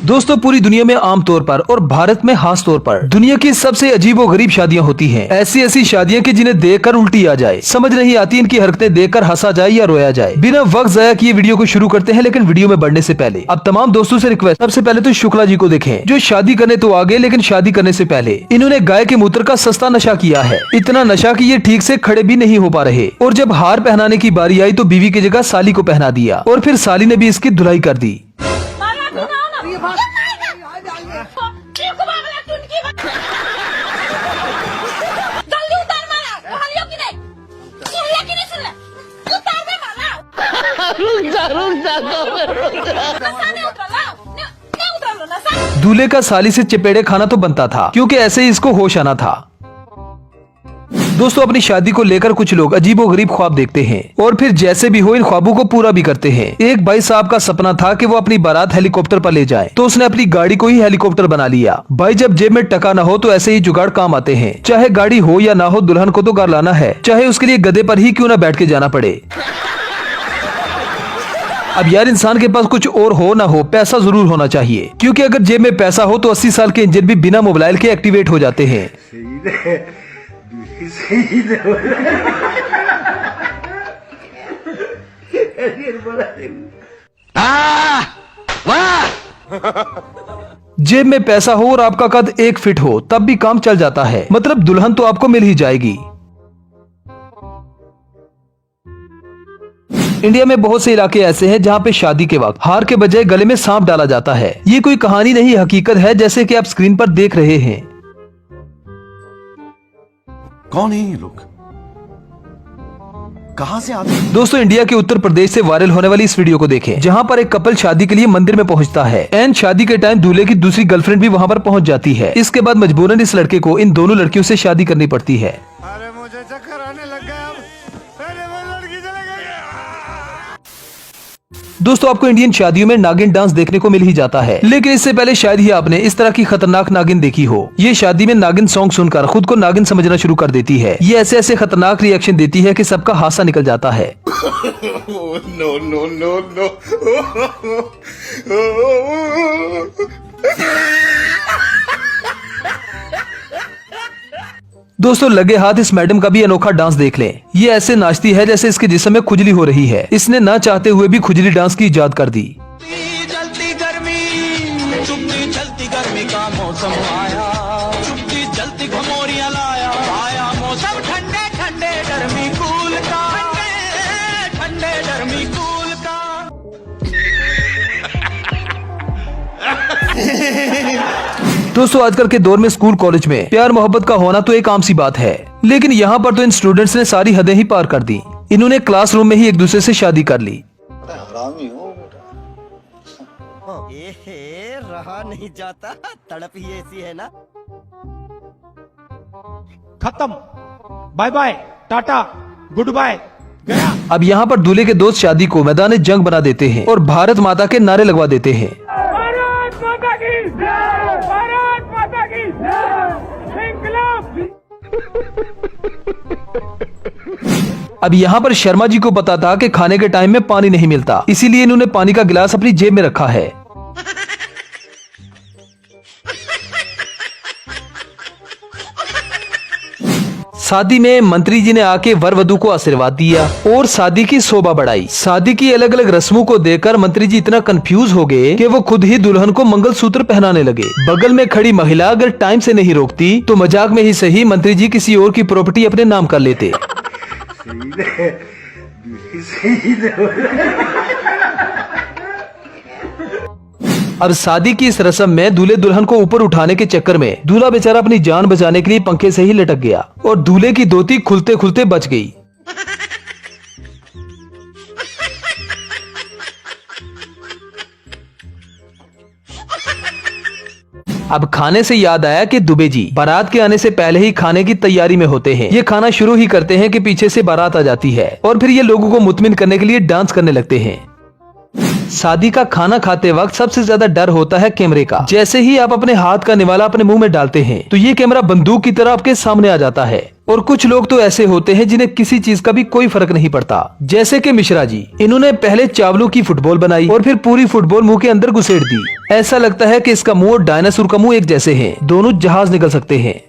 दोस्तों पूरी दुनिया में आम तौर पर और भारत में खास तौर पर दुनिया की सबसे अजीब और गरीब शादियां होती हैं। ऐसी ऐसी शादियां कि जिन्हें देखकर उल्टी आ जाए, समझ नहीं आती इनकी हरकतें देखकर हंसा जाए या रोया जाए। बिना वक्त जाया किए वीडियो को शुरू करते हैं, लेकिन वीडियो में बढ़ने से पहले अब तमाम दोस्तों से रिक्वेस्ट, सबसे पहले तो शुक्ला जी को देखें जो शादी करने तो आ गए, लेकिन शादी करने से पहले इन्होंने गाय के मूत्र का सस्ता नशा किया है। इतना नशा कि ये ठीक से खड़े भी नहीं हो पा रहे। और जब हार पहनाने की बारी आई तो बीवी की जगह साली को पहना दिया और फिर साली ने भी इसकी धुलाई कर दी। दूल्हे का साली से चपेड़े खाना तो बनता था, क्योंकि ऐसे ही इसको होश आना था। दोस्तों अपनी शादी को लेकर कुछ लोग अजीबोगरीब ख्वाब देखते हैं और फिर जैसे भी हो इन ख्वाबों को पूरा भी करते हैं। एक भाई साहब का सपना था कि वो अपनी बारात हेलीकॉप्टर पर ले जाए, तो उसने अपनी गाड़ी को ही हेलीकॉप्टर बना लिया। भाई जब जेब में टका न हो तो ऐसे ही जुगाड़ काम आते हैं। चाहे गाड़ी हो या ना हो, दुल्हन को तो घर लाना है, चाहे उसके लिए गधे पर ही क्यों न बैठ के जाना पड़े। अब यार इंसान के पास कुछ और हो ना हो, पैसा जरूर होना चाहिए, क्योंकि अगर जेब में पैसा हो तो 80 साल के इंजन भी बिना मोबाइल के एक्टिवेट हो जाते हैं। जेब में पैसा हो और आपका कद 1 फीट हो तब भी काम चल जाता है, मतलब दुल्हन तो आपको मिल ही जाएगी। इंडिया में बहुत से इलाके ऐसे हैं जहाँ पे शादी के वक्त हार के बजाय गले में सांप डाला जाता है। ये कोई कहानी नहीं, हकीकत है, जैसे कि आप स्क्रीन पर देख रहे हैं। कौन है ये लोग, कहां से आते हैं? दोस्तों इंडिया के उत्तर प्रदेश से वायरल होने वाली इस वीडियो को देखें, जहां पर एक कपल शादी के लिए मंदिर में पहुंचता है। एंड शादी के टाइम दूल्हे की दूसरी गर्लफ्रेंड भी वहां पर पहुंच जाती है। इसके बाद मजबूरन इस लड़के को इन दोनों लड़कियों से शादी करनी पड़ती है। अरे मुझे चक्कर आने लग गया, अरे वो लड़की चले गई। दोस्तों आपको इंडियन शादियों में नागिन डांस देखने को मिल ही जाता है, लेकिन इससे पहले शायद ही आपने इस तरह की खतरनाक नागिन देखी हो। ये शादी में नागिन सॉन्ग सुनकर खुद को नागिन समझना शुरू कर देती है। ये ऐसे ऐसे खतरनाक रिएक्शन देती है कि सबका हासा निकल जाता है। No no no no. दोस्तों लगे हाथ इस मैडम का भी अनोखा डांस देख लें। ये ऐसे नाचती है जैसे इसके जिस्म में खुजली हो रही है। इसने ना चाहते हुए भी खुजली डांस की इजाद कर दी। जलती गर्मी, चुपती जलती गर्मी का मौसम आया, चुपती जलती घमौरियां लाया, आया मौसम ठंडे ठंडे गर्मी कूल का, ठंडे ठंडे गर्मी कूल का। दोस्तों आजकल के दौर में स्कूल कॉलेज में प्यार मोहब्बत का होना तो एक आम सी बात है, लेकिन यहाँ पर तो इन स्टूडेंट्स ने सारी हदें ही पार कर दी। इन्होंने क्लासरूम में ही एक दूसरे से शादी कर ली। हरामी हो बेटा। एहे, रहा नहीं जाता, तड़प ही ऐसी है ना। खत्म, bye bye, tata, good bye, गया। अब यहाँ पर दूल्हे के दोस्त शादी को मैदान जंग बना देते हैं और भारत माता के नारे लगवा देते हैं। भारत माता की जय, भारत माता की जय, इनकलाब। अब यहाँ पर शर्मा जी को पता था कि खाने के टाइम में पानी नहीं मिलता, इसीलिए इन्होंने पानी का गिलास अपनी जेब में रखा है। शादी में मंत्री जी ने आके वर वधू को आशीर्वाद दिया और शादी की शोभा बढ़ाई। शादी की अलग अलग रस्मों को देखकर मंत्री जी इतना कंफ्यूज हो गए कि वो खुद ही दुल्हन को मंगलसूत्र पहनाने लगे। बगल में खड़ी महिला अगर टाइम से नहीं रोकती तो मजाक में ही सही मंत्री जी किसी और की प्रॉपर्टी अपने नाम कर लेते। अब शादी की इस रस्म में दूल्हे दुल्हन को ऊपर उठाने के चक्कर में दूल्हा बेचारा अपनी जान बचाने के लिए पंखे से ही लटक गया और दूल्हे की धोती खुलते खुलते बच गई। अब खाने से याद आया कि दुबे जी बारात के आने से पहले ही खाने की तैयारी में होते हैं। ये खाना शुरू ही करते हैं कि पीछे से बारात आ जाती है और फिर ये लोगों को मुतमिन करने के लिए डांस करने लगते हैं। शादी का खाना खाते वक्त सबसे ज्यादा डर होता है कैमरे का। जैसे ही आप अपने हाथ का निवाला अपने मुंह में डालते हैं तो ये कैमरा बंदूक की तरह आपके सामने आ जाता है। और कुछ लोग तो ऐसे होते हैं जिन्हें किसी चीज का भी कोई फर्क नहीं पड़ता, जैसे कि मिश्रा जी। इन्होंने पहले चावलों की फुटबॉल बनाई और फिर पूरी फुटबॉल मुंह के अंदर घुसेड़ दी। ऐसा लगता है कि इसका मुंह और डायनासोर का मुंह एक जैसे हैं, दोनों जहाज निकल सकते हैं।